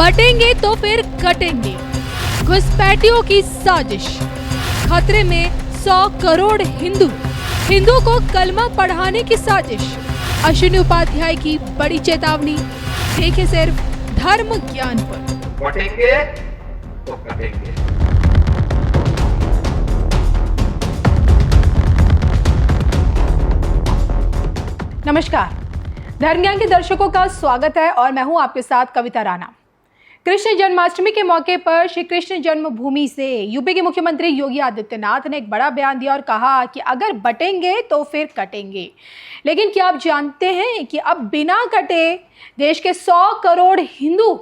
बटेंगे तो फिर कटेंगे, घुसपैठियों की साजिश, खतरे में 100 करोड़ हिंदू को कलमा पढ़ाने की साजिश, अश्विनी उपाध्याय की बड़ी चेतावनी। देखिए सिर्फ धर्म ज्ञान पर। बटेंगे तो कटेंगे। नमस्कार, धर्म ज्ञान के दर्शकों का स्वागत है और मैं हूं आपके साथ कविता राणा। कृष्ण जन्माष्टमी के मौके पर श्री कृष्ण जन्मभूमि से यूपी के मुख्यमंत्री योगी आदित्यनाथ ने एक बड़ा बयान दिया और कहा कि अगर बटेंगे तो फिर कटेंगे। लेकिन क्या आप जानते हैं कि अब बिना कटे देश के 100 करोड़ हिंदू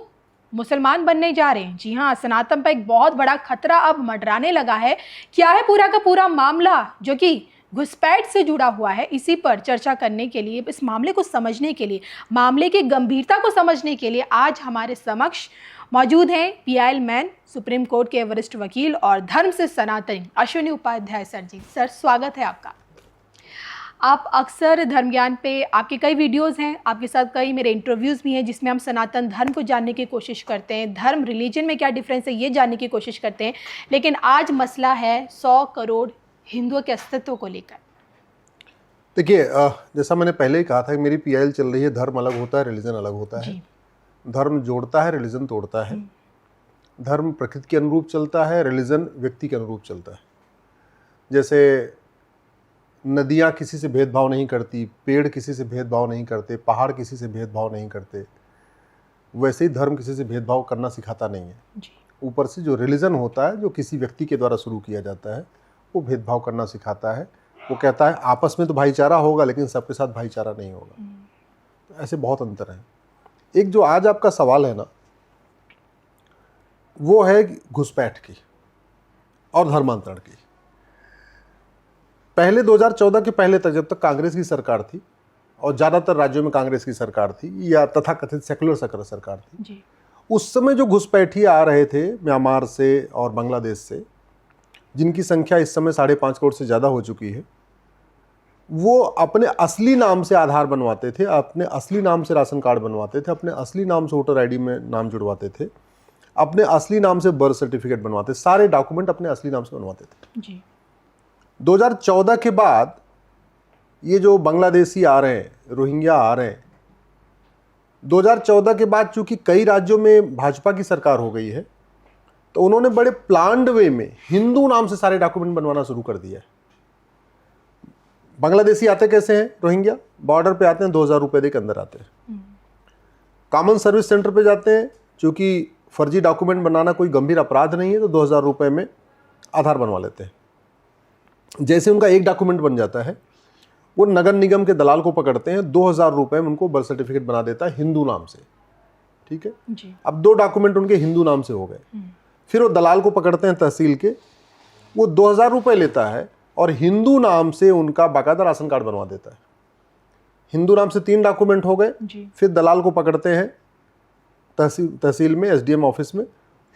मुसलमान बनने जा रहे हैं। जी हाँ, सनातन पर एक बहुत बड़ा खतरा अब मंडराने लगा है। क्या है पूरा का पूरा मामला जो कि घुसपैठ से जुड़ा हुआ है, इसी पर चर्चा करने के लिए, इस मामले को समझने के लिए, मामले की गंभीरता को समझने के लिए आज हमारे समक्ष मौजूद हैं पीआईएल मैन, सुप्रीम कोर्ट के वरिष्ठ वकील और धर्म से सनातनी अश्विनी उपाध्याय सर जी। सर, स्वागत है आपका। आप अक्सर धर्म ज्ञान पे, आपके कई वीडियोस हैं, आपके साथ कई मेरे इंटरव्यूज़ भी हैं जिसमें हम सनातन धर्म को जानने की कोशिश करते हैं, धर्म रिलीजन में क्या डिफरेंस है ये जानने की कोशिश करते हैं। लेकिन आज मसला है 100 करोड़ हिंदुओं के अस्तित्व को लेकर। देखिए, जैसा मैंने पहले ही कहा था कि मेरी पीआईएल चल रही है, धर्म अलग होता है, रिलीजन अलग होता है। धर्म जोड़ता है, रिलीजन तोड़ता है। धर्म प्रकृति के अनुरूप चलता है, रिलीजन व्यक्ति के अनुरूप चलता है। जैसे नदियाँ किसी से भेदभाव नहीं करती, पेड़ किसी से भेदभाव नहीं करते, पहाड़ किसी से भेदभाव नहीं करते, वैसे ही धर्म किसी से भेदभाव करना सिखाता नहीं है। ऊपर से जो रिलीजन होता है, जो किसी व्यक्ति के द्वारा शुरू किया जाता है, वो भेदभाव करना सिखाता है। वो कहता है आपस में तो भाईचारा होगा लेकिन सबके साथ भाईचारा नहीं होगा। तो ऐसे बहुत अंतर है। एक जो आज आपका सवाल है ना, वो है घुसपैठ की और धर्मांतरण की। पहले 2014 के पहले तक, जब तक कांग्रेस की सरकार थी और ज़्यादातर राज्यों में कांग्रेस की सरकार थी या तथाकथित सेकुलर सरकार थी जी। उस समय जो घुसपैठी आ रहे थे म्यांमार से और बांग्लादेश से, जिनकी संख्या इस समय 5.5 करोड़ से ज़्यादा हो चुकी है, वो अपने असली नाम से आधार बनवाते थे, अपने असली नाम से राशन कार्ड बनवाते थे, अपने असली नाम से वोटर आईडी में नाम जुड़वाते थे, अपने असली नाम से बर्थ सर्टिफिकेट बनवाते, सारे डॉक्यूमेंट अपने असली नाम से बनवाते थे जी। 2014 के बाद ये जो बांग्लादेशी आ रहे हैं, रोहिंग्या आ रहे हैं, 2014 के बाद चूंकि कई राज्यों में भाजपा की सरकार हो गई है, तो उन्होंने बड़े प्लान्ड वे में हिंदू नाम से सारे डॉक्यूमेंट बनवाना शुरू कर दिया है। बांग्लादेशी आते कैसे हैं? रोहिंग्या बॉर्डर पे आते हैं, 2000 रुपए दे के अंदर आते हैं। कॉमन सर्विस सेंटर पे जाते हैं, क्योंकि फर्जी डॉक्यूमेंट बनाना कोई गंभीर अपराध नहीं है, तो 2000 रुपए में आधार बनवा लेते हैं। जैसे उनका एक डॉक्यूमेंट बन जाता है, वो नगर निगम के दलाल को पकड़ते हैं, 2000 रुपए में उनको बर्थ सर्टिफिकेट बना देता है हिंदू नाम से। ठीक है जी। अब 2 डॉक्यूमेंट उनके हिंदू नाम से हो गए। फिर वो दलाल को पकड़ते हैं तहसील के, वो 2000 रुपए लेता है और हिंदू नाम से उनका बाकायदा राशन कार्ड बनवा देता है। हिंदू नाम से 3 डॉक्यूमेंट हो गए। फिर दलाल को पकड़ते हैं तहसील में, एसडीएम ऑफिस में,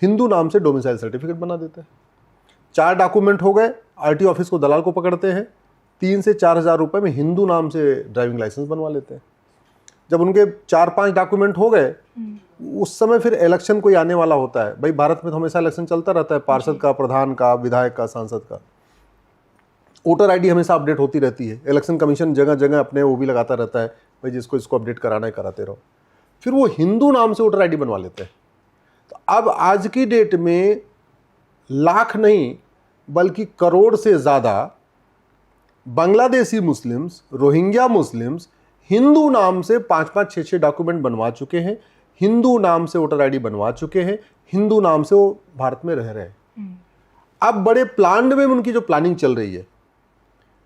हिंदू नाम से डोमिसाइल सर्टिफिकेट बना देता है। 4 डॉक्यूमेंट हो गए। आरटीओ ऑफिस को दलाल को पकड़ते हैं, 3 से 4000 रुपए में हिंदू नाम से ड्राइविंग लाइसेंस बनवा लेते हैं। जब उनके 4-5 डॉक्यूमेंट हो गए, उस समय फिर इलेक्शन कोई आने वाला होता है। भाई, भारत में तो हमेशा इलेक्शन चलता रहता है, पार्षद का, प्रधान का, विधायक का, सांसद का। वोटर आईडी हमेशा अपडेट होती रहती है। इलेक्शन कमीशन जगह जगह अपने वो भी लगाता रहता है, भाई जिसको इसको अपडेट कराना है कराते रहो। फिर वो हिंदू नाम से वोटर आईडी बनवा लेते हैं। तो अब आज की डेट में लाख नहीं बल्कि करोड़ से ज़्यादा Bangladeshi Muslims, Rohingya Muslims Hindu नाम से 5-5, 6-6 डॉक्यूमेंट बनवा चुके हैं, हिंदू नाम से वोटर आईडी बनवा चुके हैं, हिंदू नाम से वो भारत में रह रहे हैं। अब बड़े प्लान्ड में उनकी जो प्लानिंग चल रही है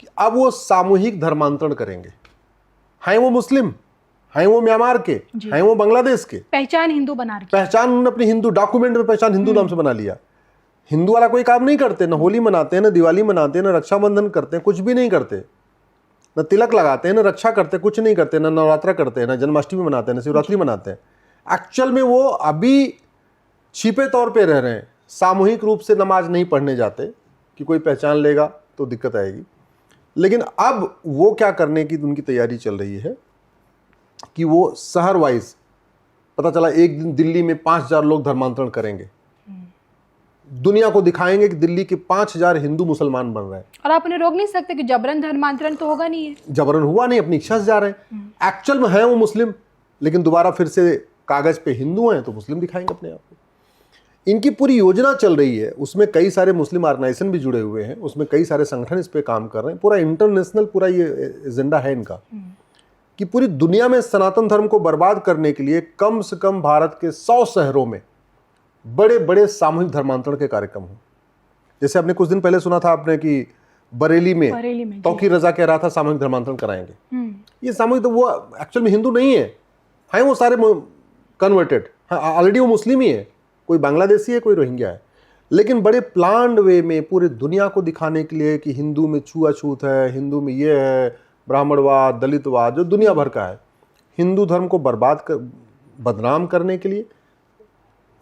कि अब वो सामूहिक धर्मांतरण करेंगे। हैं वो मुस्लिम, हैं वो म्यांमार के, हैं वो बांग्लादेश के, पहचान हिंदू बना रही, पहचान उन्होंने अपनी हिंदू डॉक्यूमेंट में पहचान हिंदू नाम से बना लिया। हिंदू वाला कोई काम नहीं करते, न होली मनाते हैं, न दिवाली मनाते हैं, न रक्षाबंधन करते हैं, कुछ भी नहीं करते, न तिलक लगाते हैं, न रक्षा करते, कुछ नहीं करते, न नवरात्रा करते हैं, न जन्माष्टमी मनाते हैं, न शिवरात्रि मनाते हैं। एक्चुअल में वो अभी छिपे तौर पे रह रहे हैं, सामूहिक रूप से नमाज नहीं पढ़ने जाते कि कोई पहचान लेगा तो दिक्कत आएगी। लेकिन अब वो क्या करने की उनकी तैयारी चल रही है कि वो शहर वाइज पता चला एक दिन दिल्ली में 5,000 लोग धर्मांतरण करेंगे, दुनिया को दिखाएंगे कि दिल्ली के 5,000 हिंदू मुसलमान बन रहे हैं। और आप उन्हें रोक नहीं सकते कि जबरन धर्मांतरण तो होगा नहीं है। जबरन हुआ नहीं, अपनी इच्छा से जा रहे हैं। एक्चुअल में है वो मुस्लिम, लेकिन दोबारा फिर से कागज पे हिंदू हैं तो मुस्लिम दिखाएंगे अपने आप को। इनकी पूरी योजना चल रही है, उसमें कई सारे मुस्लिम ऑर्गेनाइजेशन भी जुड़े हुए हैं, उसमें कई सारे संगठन इस पे काम कर रहे हैं। पूरा इंटरनेशनल पूरा ये एजेंडा है इनका कि पूरी दुनिया में सनातन धर्म को बर्बाद करने के लिए कम से कम भारत के 100 शहरों में बड़े बड़े सामूहिक धर्मांतरण के कार्यक्रम हो। जैसे आपने कुछ दिन पहले सुना था आपने कि बरेली में तौकीर रजा कह रहा था सामूहिक धर्मांतरण कराएंगे। ये सामूहिक तो वो एक्चुअल में हिंदू नहीं है वो सारे कन्वर्टेड, ऑलरेडी वो मुस्लिम ही है, कोई बांग्लादेशी है, कोई रोहिंग्या है, लेकिन बड़े प्लान्ड वे में पूरे दुनिया को दिखाने के लिए कि हिंदू में छुआछूत है, हिंदू में ये है, ब्राह्मणवाद, दलितवाद, जो दुनिया भर का है, हिंदू धर्म को बदनाम करने के लिए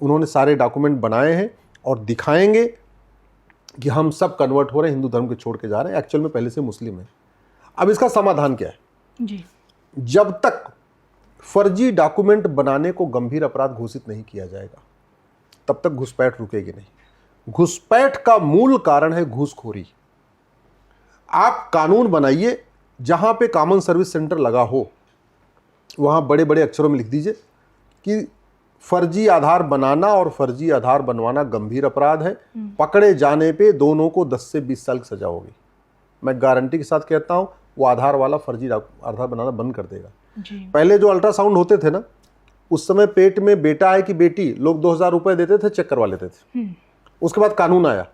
उन्होंने सारे डॉक्यूमेंट बनाए हैं और दिखाएंगे कि हम सब कन्वर्ट हो रहे हैं, हिंदू धर्म को छोड़ के जा रहे हैं, एक्चुअल में पहले से मुस्लिम है। अब इसका समाधान क्या है जी? जब तक फर्जी डॉक्यूमेंट बनाने को गंभीर अपराध घोषित नहीं किया जाएगा तब तक घुसपैठ रुकेगी नहीं। घुसपैठ का मूल कारण है घूसखोरी। आप कानून बनाइए, जहां पे कॉमन सर्विस सेंटर लगा हो वहां बड़े बड़े अक्षरों में लिख दीजिए कि फर्जी आधार बनाना और फर्जी आधार बनवाना गंभीर अपराध है, पकड़े जाने पे दोनों को 10 से 20 साल की सजा होगी। मैं गारंटी के साथ कहता हूं वो आधार वाला फर्जी आधार बनाना बंद कर देगा जी। पहले जो अल्ट्रासाउंड होते थे ना, उस समय पेट में बेटा है कि बेटी, लोग 2,000 रुपए देते थे, चेक करवा लेते थे। उसके बाद कानून आया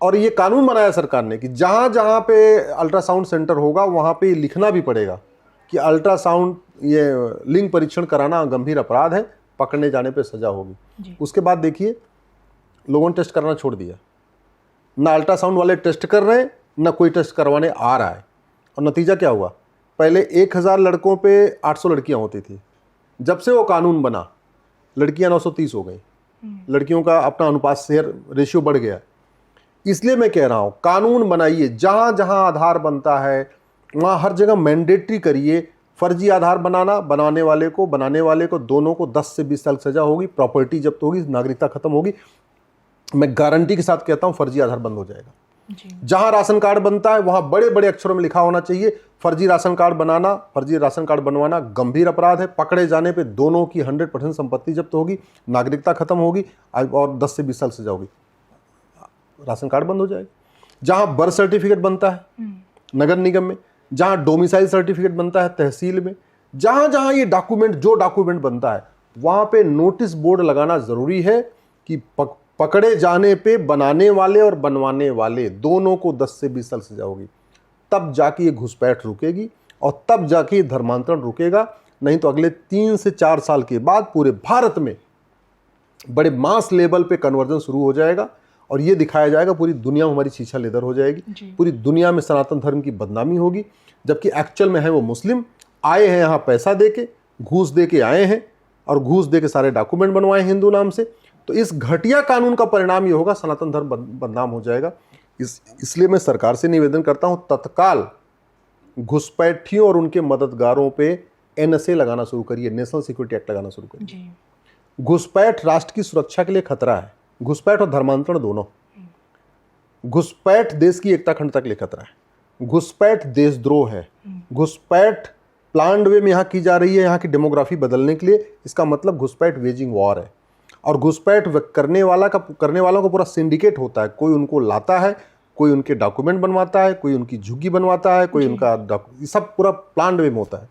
और ये कानून बनाया सरकार ने कि जहां जहां पे अल्ट्रासाउंड सेंटर होगा वहां पे लिखना भी पड़ेगा कि अल्ट्रासाउंड ये लिंग परीक्षण कराना गंभीर अपराध है, पकड़ने जाने पे सजा होगी। उसके बाद देखिए लोगों ने टेस्ट करना छोड़ दिया, ना अल्ट्रासाउंड वाले टेस्ट कर रहे हैं ना कोई टेस्ट करवाने आ रहा है। और नतीजा क्या हुआ, पहले 1,000 लड़कों पे 800 लड़कियां होती थी, जब से वो कानून बना लड़कियां 930 हो गई, लड़कियों का अपना अनुपात शेयर रेशियो बढ़ गया। इसलिए मैं कह रहा हूं कानून बनाइए, जहां जहां आधार बनता है वहां हर जगह मैंडेटरी करिए। फर्जी आधार बनाने वाले को दोनों को 10 से 20 साल सजा होगी, प्रॉपर्टी जब्त होगी, नागरिकता खत्म होगी। मैं गारंटी के साथ कहता हूं फर्जी आधार बंद हो जाएगा। जहां राशन कार्ड बनता है वहां बड़े बड़े अक्षरों में लिखा होना चाहिए फर्जी राशन कार्ड बनाना, फर्जी राशन कार्ड बनवाना गंभीर अपराध है, पकड़े जाने पे दोनों की 100% संपत्ति जब्त होगी, नागरिकता खत्म होगी और 10 से 20 साल सजा होगी, राशन कार्ड बंद हो जाएगा। जहां बर्थ सर्टिफिकेट बनता है नगर निगम में, जहां डोमिसाइल सर्टिफिकेट बनता है तहसील में, जहां जहां ये डॉक्यूमेंट बनता है वहां पे नोटिस बोर्ड लगाना जरूरी है कि पकड़े जाने पे बनाने वाले और बनवाने वाले दोनों को 10 से 20 साल सजा होगी। तब जाके ये घुसपैठ रुकेगी और तब जाके ये धर्मांतरण रुकेगा। नहीं तो अगले 3 से 4 साल के बाद पूरे भारत में बड़े मास लेवल पे कन्वर्जन शुरू हो जाएगा और ये दिखाया जाएगा पूरी दुनिया में हमारी शीशा लेदर हो जाएगी, पूरी दुनिया में सनातन धर्म की बदनामी होगी। जबकि एक्चुअल में है वो मुस्लिम, आए हैं यहाँ पैसा दे के, घूस दे के आए हैं और घूस दे के सारे डॉक्यूमेंट बनवाए हिंदू नाम से। तो इस घटिया कानून का परिणाम ये होगा सनातन धर्म बदनाम हो जाएगा। इसलिए मैं सरकार से निवेदन करता हूं तत्काल घुसपैठियों और उनके मददगारों पे NSA लगाना शुरू करिए, नेशनल सिक्योरिटी एक्ट लगाना शुरू करिए। घुसपैठ राष्ट्र की सुरक्षा के लिए खतरा है, घुसपैठ और धर्मांतरण दोनों। घुसपैठ देश की एकता अखंडता के लिए खतरा है, घुसपैठ देशद्रोह है, घुसपैठ प्लान्ड वे में यहाँ की जा रही है यहाँ की डेमोग्राफी बदलने के लिए। इसका मतलब घुसपैठ वेजिंग वॉर है और घुसपैठ करने वालों का पूरा सिंडिकेट होता है। कोई उनको लाता है, कोई उनके डॉक्यूमेंट बनवाता है, कोई उनकी झुग्गी बनवाता है, कोई उनका ये सब पूरा प्लान्ड वे में होता है।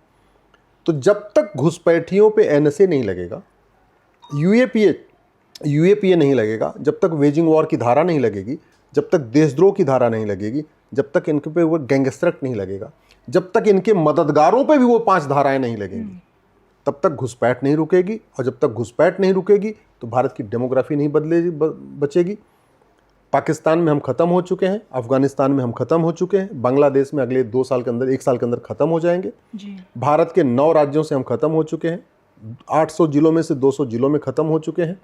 तो जब तक घुसपैठियों पे NSA नहीं लगेगा, UAPA नहीं लगेगा, जब तक वेजिंग वॉर की धारा नहीं लगेगी, जब तक देशद्रोह की धारा नहीं लगेगी, जब तक इनके पे वो गैंगस्टर एक्ट नहीं लगेगा, जब तक इनके मददगारों पे भी वो 5 धाराएं नहीं लगेंगी, तब तक घुसपैठ नहीं रुकेगी। और जब तक घुसपैठ नहीं रुकेगी तो भारत की डेमोग्राफी नहीं बचेगी। पाकिस्तान में हम खत्म हो चुके हैं, अफगानिस्तान में हम खत्म हो चुके हैं, बांग्लादेश में अगले 2 साल के अंदर 1 साल के अंदर खत्म हो जाएंगे। भारत के 9 राज्यों से हम खत्म हो चुके हैं, 800 जिलों में से 200 जिलों में खत्म हो चुके हैं,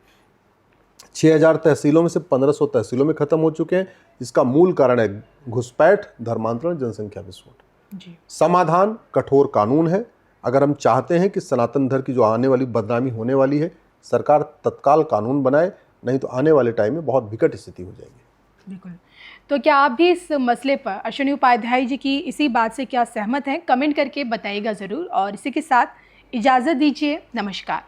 6000 तहसीलों में से 1500 तहसीलों में खत्म हो चुके हैं। इसका मूल कारण है घुसपैठ, धर्मांतरण, जनसंख्या विस्फोट। समाधान कठोर कानून है। अगर हम चाहते हैं कि सनातन धर्म की जो आने वाली बदनामी होने वाली है, सरकार तत्काल कानून बनाए, नहीं तो आने वाले टाइम में बहुत विकट स्थिति हो जाएगी। बिल्कुल। तो क्या आप भी इस मसले पर अश्विनी उपाध्याय जी की इसी बात से क्या सहमत हैं? कमेंट करके बताइएगा ज़रूर। और इसी के साथ इजाज़त दीजिए। नमस्कार।